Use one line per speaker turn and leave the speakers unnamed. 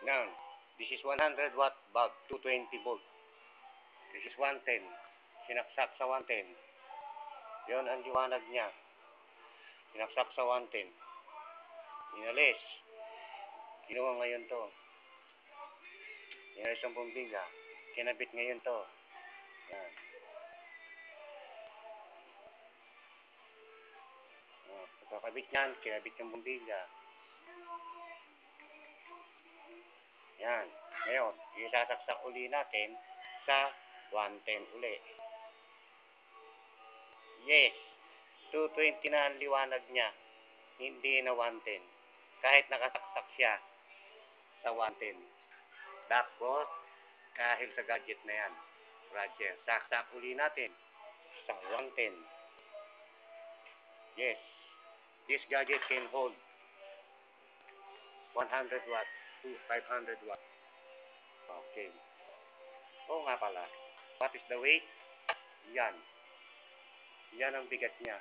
Now, this is 100 watt bulb, 220 volt. This is 110. Sinaksak sa 110. Yon ang liwanag niya. Sinaksak sa 110. Inalis. Kinuha ngayon to. Inalis ang bombilya. Kinabit ngayon to. Yan. Pagkakabit niyan, kinabit yung bombilya. Yan. Ngayon, isasaksak uli natin sa 110 uli. Yes. 220 na ang liwanag niya. Hindi na 110. Kahit nakasaksak siya sa 110. Tapos, kahit sa gadget na yan. Roger. Saksak uli natin sa 110. Yes. This gadget can hold 100 watt to 500 watt. Okay. Oo nga pala. What is the weight? Yan. Yan ang bigat niya.